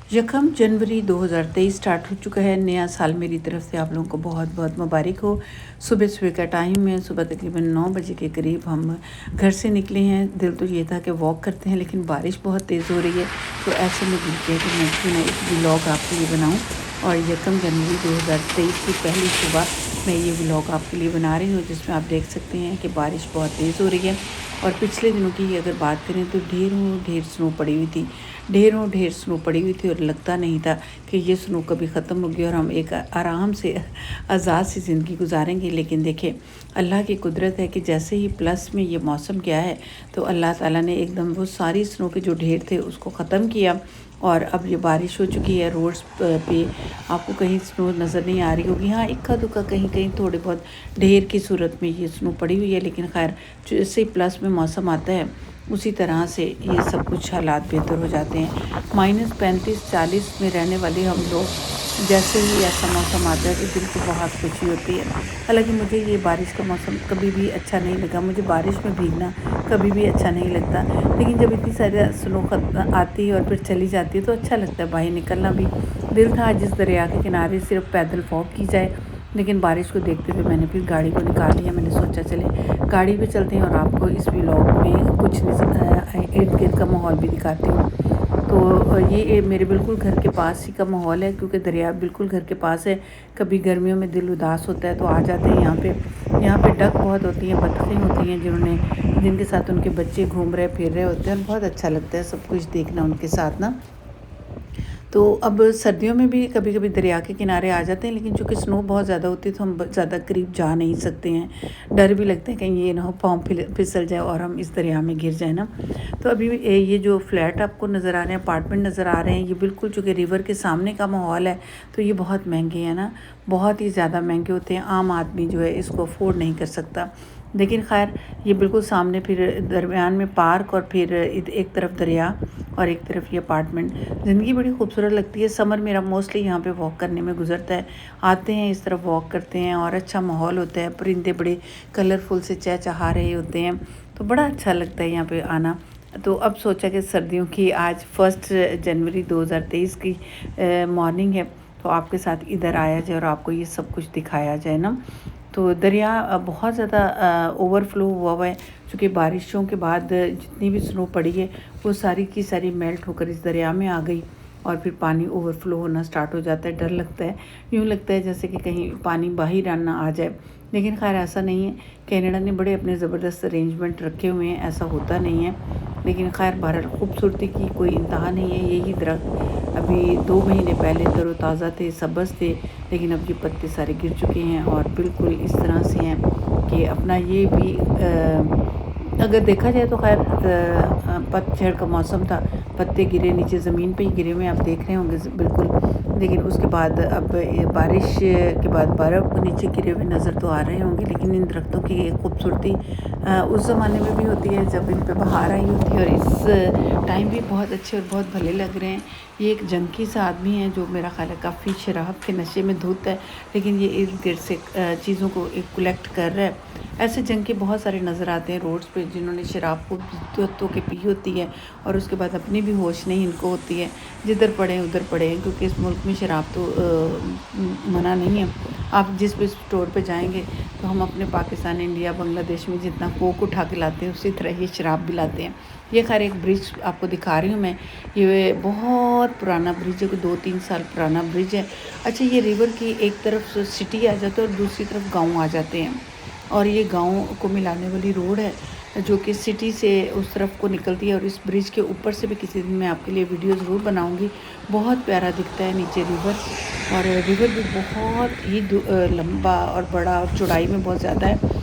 यकम जनवरी 2023 स्टार्ट हो चुका है। नया साल मेरी तरफ से आप लोगों को बहुत बहुत मुबारक हो। सुबह सुबह का टाइम है, सुबह तकरीबन 9 बजे के करीब हम घर से निकले हैं। दिल तो ये था कि वॉक करते हैं, लेकिन बारिश बहुत तेज़ हो रही है, तो ऐसे में दिल किया कि मैं क्यों ना एक व्लॉग आपके लिए बनाऊँ। और यकम जनवरी 2023 की पहली सुबह मैं ये व्लॉग आपके लिए बना रही हूँ, जिसमें आप देख सकते हैं कि बारिश बहुत तेज़ हो रही है। और पिछले दिनों की अगर बात करें तो ढेर स्नो पड़ी हुई थी, ढेर स्नो पड़ी हुई थी और लगता नहीं था कि ये स्नो कभी ख़त्म होगी और हम एक आराम से आज़ाद सी ज़िंदगी गुजारेंगे। लेकिन देखिए, अल्लाह की कुदरत है कि जैसे ही प्लस में ये मौसम क्या है, तो अल्लाह ताला ने एकदम वो सारी स्नो के जो ढेर थे उसको ख़त्म किया। और अब ये बारिश हो चुकी है। रोड्स पे आपको कहीं स्नो नज़र नहीं आ रही होगी। हाँ, इक्का दुक्का कहीं कहीं थोड़े बहुत ढेर की सूरत में ये स्नो पड़ी हुई है, लेकिन खैर जैसे ही प्लस में मौसम आता है उसी तरह से ये सब कुछ हालात बेहतर हो जाते हैं। -35-40 में रहने वाले हम लोग जैसे ही ऐसा मौसम आता है तो दिल को बहुत खुशी होती है। हालांकि मुझे ये बारिश का मौसम कभी भी अच्छा नहीं लगा, मुझे बारिश में भीगना कभी भी अच्छा नहीं लगता। लेकिन जब इतनी सारी स्नो आती है और फिर चली जाती है तो अच्छा लगता है। बाहर निकलना भी दिल था जिस दरिया के किनारे सिर्फ पैदल वॉक की जाए, लेकिन बारिश को देखते हुए मैंने फिर गाड़ी को निकाल लिया। मैंने सोचा चले गाड़ी पे चलते हैं और आपको इस व्लॉग में कुछ इर्द गिर्द का माहौल भी दिखाती हूँ। तो ये मेरे बिल्कुल घर के पास ही का माहौल है, क्योंकि दरिया बिल्कुल घर के पास है। कभी गर्मियों में दिल उदास होता है तो आ जाते हैं यहाँ पे। यहाँ पे डक बहुत होती हैं, बतखें होती हैं जिनके साथ उनके बच्चे घूम रहे फिर रहे होते हैं। बहुत अच्छा लगता है सब कुछ देखना उनके साथ ना। तो अब सर्दियों में भी कभी कभी दरिया के किनारे आ जाते हैं, लेकिन चूँकि स्नो बहुत ज़्यादा होती है तो हम ज़्यादा करीब जा नहीं सकते हैं। डर भी लगता है कहीं ये ना हो पाँव फिसल जाए और हम इस दरिया में गिर जाए ना। तो अभी ये जो फ्लैट आपको नज़र आ रहे हैं, अपार्टमेंट नज़र आ रहे हैं, ये बिल्कुल चूँकि रिवर के सामने का माहौल है, तो ये बहुत महंगे हैं ना, बहुत ही ज़्यादा महंगे होते हैं। आम आदमी जो है इसको अफोर्ड नहीं कर सकता। लेकिन खैर ये बिल्कुल सामने, फिर दरमियान में पार्क और फिर एक तरफ दरिया और एक तरफ ये अपार्टमेंट। ज़िंदगी बड़ी खूबसूरत लगती है। समर मेरा मोस्टली यहाँ पे वॉक करने में गुजरता है। आते हैं इस तरफ वॉक करते हैं और अच्छा माहौल होता है। परिंदे बड़े कलरफुल से चहचहा रहे होते हैं, तो बड़ा अच्छा लगता है यहाँ पे आना। तो अब सोचा कि सर्दियों की आज 1 जनवरी 2023 की मॉर्निंग है, तो आपके साथ इधर आया जाए और आपको ये सब कुछ दिखाया जाए ना। तो दरिया बहुत ज़्यादा ओवरफ्लो हुआ है, क्योंकि बारिशों के बाद जितनी भी स्नो पड़ी है वो सारी की सारी मेल्ट होकर इस दरिया में आ गई और फिर पानी ओवरफ्लो होना स्टार्ट हो जाता है। डर लगता है, यूँ लगता है जैसे कि कहीं पानी बाहर ना आ जाए, लेकिन खैर ऐसा नहीं है। कनाडा ने बड़े अपने ज़बरदस्त अरेंजमेंट रखे हुए हैं, ऐसा होता नहीं है। लेकिन खैर बहरहाल खूबसूरती की कोई इंतहा नहीं है। यही दरख्त अभी 2 महीने पहले तरोताज़ा थे, सब्ज़ थे, लेकिन अब ये पत्ते सारे गिर चुके हैं और बिल्कुल इस तरह से हैं कि अपना ये भी अगर देखा जाए तो खैर पतझड़ का मौसम था, पत्ते गिरे नीचे ज़मीन पे ही गिरे हुए आप देख रहे होंगे बिल्कुल। लेकिन उसके बाद अब ये बारिश के बाद बर्फ़ नीचे गिरे हुए नज़र तो आ रहे होंगे, लेकिन इन दरख्तों की एक खूबसूरती उस ज़माने में भी होती है जब इन पे बहार आई होती है, और इस टाइम भी बहुत अच्छे और बहुत भले लग रहे हैं। ये एक जंकी सा आदमी है जो मेरा ख़्याल है काफ़ी शराब के नशे में धुत है, लेकिन ये इर्द गिर्द से चीज़ों को एक कलेक्ट कर रहा है। ऐसे जंकी बहुत सारे नज़र आते हैं रोड्स पे, जिन्होंने शराब को तो के पी होती है और उसके बाद अपनी भी होश नहीं इनको होती है। जिधर पड़े उधर पड़े, क्योंकि इस मुल्क में शराब तो मना नहीं है। आप जिस भी स्टोर पे जाएंगे तो हम अपने पाकिस्तान, इंडिया, बांग्लादेश में जितना कोक उठा के लाते हैं उसी तरह ये शराब भी लाते हैं। ये खैर एक ब्रिज आपको दिखा रही हूँ मैं। ये बहुत पुराना ब्रिज है, 2-3 साल पुराना ब्रिज है। अच्छा, ये रिवर की एक तरफ सिटी आ जाती है और दूसरी तरफ गाँव आ जाते हैं, और ये गांव को मिलाने वाली रोड है जो कि सिटी से उस तरफ को निकलती है। और इस ब्रिज के ऊपर से भी किसी दिन मैं आपके लिए वीडियो ज़रूर बनाऊंगी। बहुत प्यारा दिखता है नीचे रिवर, और रिवर भी बहुत ही लंबा और बड़ा और चौड़ाई में बहुत ज़्यादा है।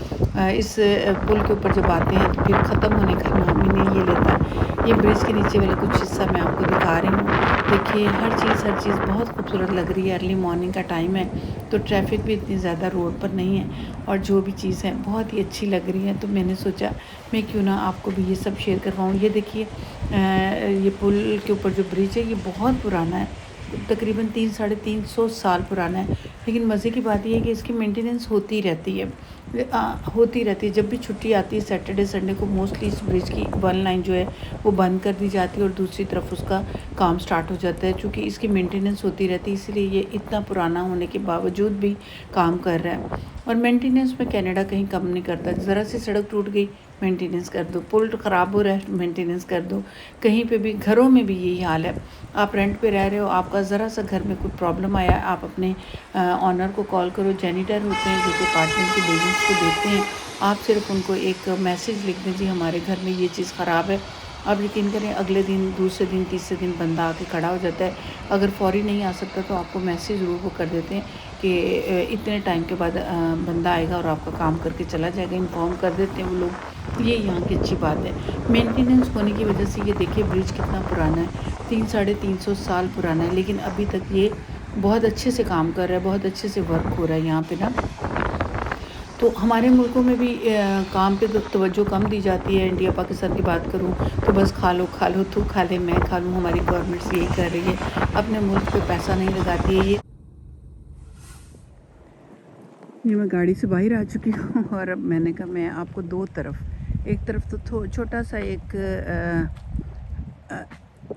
इस पुल के ऊपर जब आते हैं तो फिर ख़त्म होने का नाम ही नहीं ये लेता। ये ब्रिज के नीचे वाला कुछ हिस्सा मैं आपको दिखा रही हूँ। देखिए हर चीज़ बहुत खूबसूरत लग रही है। अर्ली मॉर्निंग का टाइम है तो ट्रैफिक भी इतनी ज़्यादा रोड पर नहीं है, और जो भी चीज़ है बहुत ही अच्छी लग रही है। तो मैंने सोचा मैं क्यों ना आपको भी ये सब शेयर करवाऊँ। ये देखिए ये पुल के ऊपर जो ब्रिज है ये बहुत पुराना है, तकरीबन 300-350 साल पुराना है। लेकिन मज़े की बात यह है कि इसकी मेंटेनेंस होती रहती है। होती रहती है। जब भी छुट्टी आती है सैटरडे संडे को मोस्टली इस ब्रिज की वन लाइन जो है वो बंद कर दी जाती है और दूसरी तरफ उसका काम स्टार्ट हो जाता है। चूँकि इसकी मेंटेनेंस होती रहती है इसलिए ये इतना पुराना होने के बावजूद भी काम कर रहा है। और मेंटेनेंस में कनाडा कहीं कम नहीं करता। ज़रा सी सड़क टूट गई, मेंटेनेंस कर दो। पुल ख़राब हो रहा है, मेंटेनेंस कर दो। कहीं पे भी, घरों में भी यही हाल है। आप रेंट पे रह रहे हो, आपका ज़रा सा घर में कोई प्रॉब्लम आया, आप अपने ऑनर को कॉल करो। जैनिटर होते हैं जो कि अपार्टमेंट की बिल्डिंग्स को देखते हैं। आप सिर्फ उनको एक मैसेज लिख दें, जी हमारे घर में ये चीज़ ख़राब है। आप यकीन करें अगले दिन, दूसरे दिन, तीसरे दिन बंदा आके खड़ा हो जाता है। अगर फ़ौरी नहीं आ सकता तो आपको मैसेज ज़रूर वो कर देते हैं कि इतने टाइम के बाद बंदा आएगा और आपका काम करके चला जाएगा। इन्फॉर्म कर देते हैं वो लोग। ये यहाँ की अच्छी बात है। मेंटेनेंस होने की वजह से ये देखिए ब्रिज कितना पुराना है, 300-350 साल पुराना है, लेकिन अभी तक ये बहुत अच्छे से काम कर रहा है, बहुत अच्छे से वर्क हो रहा है यहाँ पे ना। तो हमारे मुल्कों में भी काम पे तो तवज्जो कम दी जाती है। इंडिया पाकिस्तान की बात करूँ तो बस खा लो, तू खा ले, मैं खा लूँ। हमारी गवर्नमेंट्स यही कर रही है, अपने मुल्क पे पैसा नहीं लगाती है। ये मैं गाड़ी से बाहर आ चुकी हूँ और अब मैंने कहा मैं आपको दो तरफ, एक तरफ तो छोटा सा एक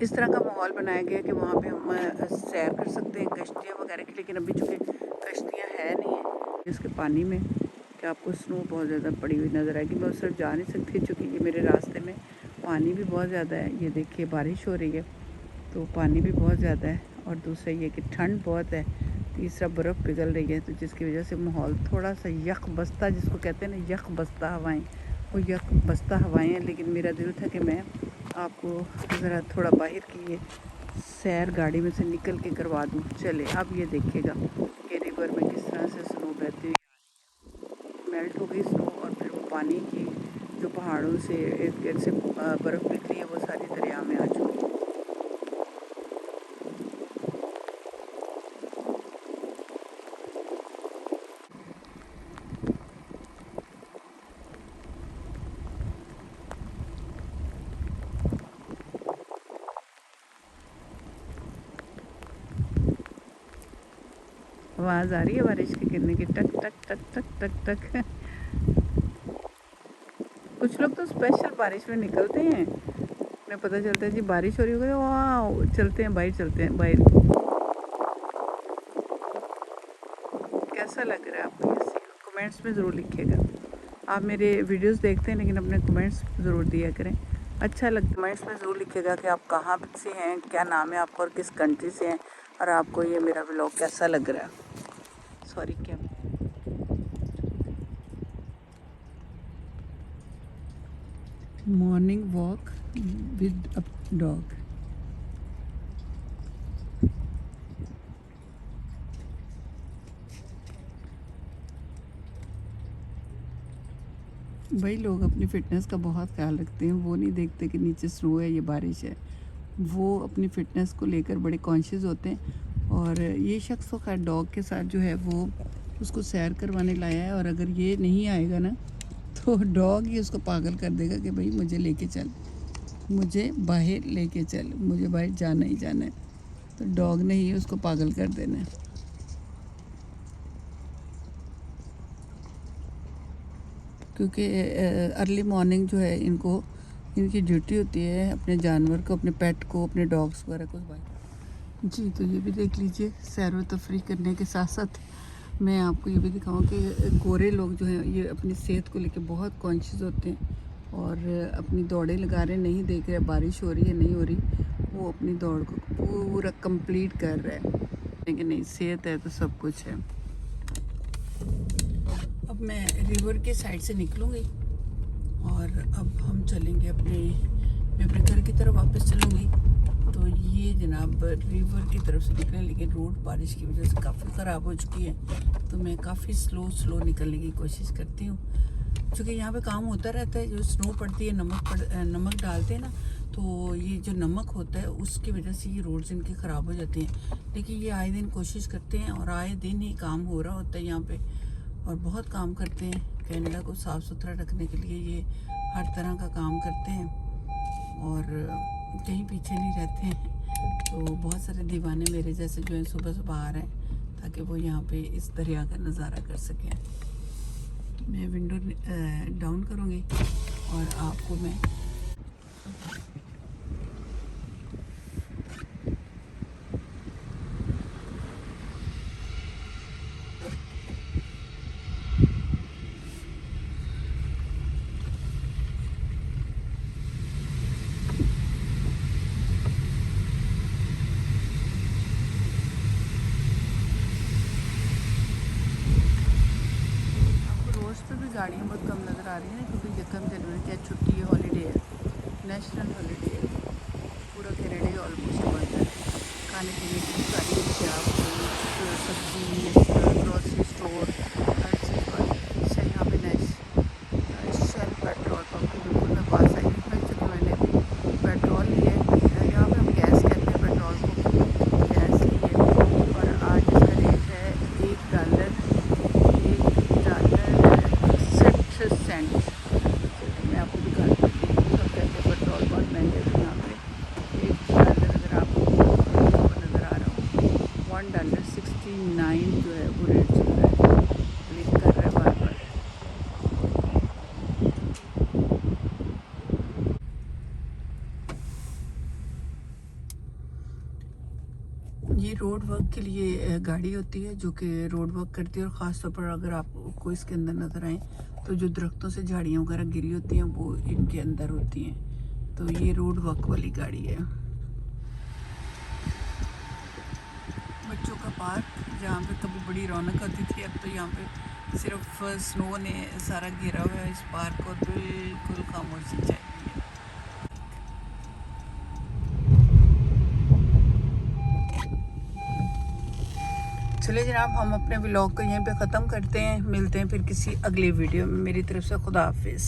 इस तरह का माहौल बनाया गया कि वहाँ पे हम सैर कर सकते हैं कश्तियाँ वगैरह की। लेकिन अभी चूँकि कश्तियाँ है नहीं है इसके पानी में, कि आपको स्नो बहुत ज़्यादा पड़ी हुई नज़र आएगी। मैं उस तरफ जा नहीं सकती चूँकि ये मेरे रास्ते में पानी भी बहुत ज़्यादा है। ये देखिए बारिश हो रही है तो पानी भी बहुत ज़्यादा है, और दूसरा ये कि ठंड बहुत है, तीसरा बर्फ़ पिघल रही है, तो जिसकी वजह से माहौल थोड़ा सा यख बस्ता, जिसको कहते हैं ना यख बस्ता हवाएं, वो यख बस्ता हवाएं हैं। लेकिन मेरा दिल था कि मैं आपको ज़रा थोड़ा बाहर की ये सैर गाड़ी में से निकल के करवा दूँ। चले अब ये देखिएगा कि रिवर में किस तरह से स्नो बहती हुई मेल्ट हो गई स्नो, और फिर वो पानी की जो पहाड़ों से इर्द गिर्द से बर्फ़ निकली है वो सारी दरिया में आ चुकी है। आवाज़ आ रही है बारिश के गिरने की, टक टक टक टक टक टक। कुछ लोग तो स्पेशल बारिश में निकलते हैं, उन्हें पता चलता है जी बारिश हो रही होगी, वाह चलते हैं बाहर, चलते हैं बाहर। कैसा लग रहा है आपको ये सीन? कमेंट्स में ज़रूर लिखिएगा। आप मेरे वीडियोस देखते हैं लेकिन अपने कमेंट्स ज़रूर दिया करें। अच्छा लगता, कमेंट्स में ज़रूर लिखिएगा कि आप कहाँ से हैं, क्या नाम है आपका और किस कंट्री से हैं, और आपको ये मेरा व्लॉग कैसा लग रहा है। सॉरी क्या morning walk with a dog. भाई लोग अपनी फ़िटनेस का बहुत ख्याल रखते हैं, वो नहीं देखते कि नीचे स्नो है, ये बारिश है। वो अपनी फ़िटनेस को लेकर बड़े कॉन्शियस होते हैं। और ये शख्स तो खैर डॉग के साथ जो है वो उसको सैर करवाने लाया है, और अगर ये नहीं आएगा ना तो डॉग ही उसको पागल कर देगा कि भाई मुझे लेके चल, मुझे बाहर लेके चल, मुझे बाहर जाना ही जाना है। तो डॉग ने ही उसको पागल कर देना है। क्योंकि अर्ली मॉर्निंग जो है इनकी ड्यूटी होती है अपने जानवर को, अपने पेट को, अपने डॉग्स वगैरह को बाहर। जी तो ये भी देख लीजिए, सैर व तफरी करने के साथ साथ मैं आपको ये भी दिखाऊँ कि गोरे लोग जो हैं ये अपनी सेहत को लेकर बहुत कॉन्शियस होते हैं, और अपनी दौड़ें लगा रहे, नहीं देख रहे बारिश हो रही है नहीं हो रही, वो अपनी दौड़ को पूरा कंप्लीट कर रहा है। लेकिन नहीं, सेहत है तो सब कुछ है। अब मैं रिवर के साइड से निकलूँगी और अब हम चलेंगे मैं अपने घर की तरफ वापस चलूँगी। तो ये जनाब रिवर की तरफ से निकले, लेकिन रोड बारिश की वजह से काफ़ी ख़राब हो चुकी है, तो मैं काफ़ी स्लो निकलने की कोशिश करती हूँ। क्योंकि यहाँ पे काम होता रहता है, जो स्नो पड़ती है, नमक डालते हैं ना, तो ये जो नमक होता है उसकी वजह से ये रोड्स इनकी ख़राब हो जाती हैं। लेकिन ये आए दिन कोशिश करते हैं और आए दिन ही काम हो रहा होता है यहाँ पे, और बहुत काम करते हैं। कनाडा को साफ़ सुथरा रखने के लिए ये हर तरह का काम करते हैं और कहीं पीछे नहीं रहते हैं। तो बहुत सारे दीवाने मेरे जैसे जो हैं सुबह सुबह आ रहे हैं ताकि वो यहाँ पे इस दरिया का नज़ारा कर सकें। तो मैं विंडो डाउन करूँगी और आपको मैं गाड़ियाँ बहुत कम नज़र आ रही हैं क्योंकि 1 जनवरी की आज छुट्टी है, हॉलीडे है, नेशनल हॉलीडे है। पूरा कैनेडा ही ऑलमोस्ट बंद है। खाने पीने की सारी आप सब्जी, ग्रॉसरी स्टोर, हर चीज़ बंद। अच्छा यहाँ पे शेल पेट्रोल पंप बिल्कुल मैं पास आई हूँ क्योंकि मैंने पेट्रोल लिया है। यहाँ पे हम गैस कहते हैं पेट्रोल को, गैस लिए और आज इसका रेट है $1 सेंट। मैं आपको दिखाती हूँ, सब कहते हैं पेट्रोल बहुत महंगे थे यहाँ पे। $1 अगर आपको नज़र आ रहा हो, $1.69 जो है वो रेट चल रहा है, क्लिक कर रहा है बार बार। ये रोड वर्क के लिए गाड़ी होती है जो कि रोड वर्क करती है, और ख़ास तौर पर अगर आपको इसके अंदर नज़र आए तो जो दरख्तों से झाड़ियाँ वगैरह गिरी होती हैं वो इनके अंदर होती हैं। तो ये रोड वर्क वाली गाड़ी है। बच्चों का पार्क जहाँ पे कभी बड़ी रौनक होती थी, अब तो यहाँ पे सिर्फ स्नो ने सारा घेरा हुआ है इस पार्क को, बिल्कुल खामोशी चाहिए। चलिए जनाब, हम अपने व्लॉग को यहीं पे ख़त्म करते हैं। मिलते हैं फिर किसी अगली वीडियो में। मेरी तरफ से खुदा हाफिज़।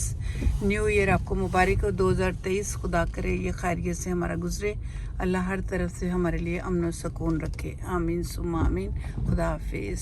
न्यू ईयर आपको मुबारक हो। 2023 खुदा करे ये खैरियत से हमारा गुजरे। अल्लाह हर तरफ से हमारे लिए अमन और सुकून रखे। आमीन सुम्मा आमीन। खुदा हाफिज़।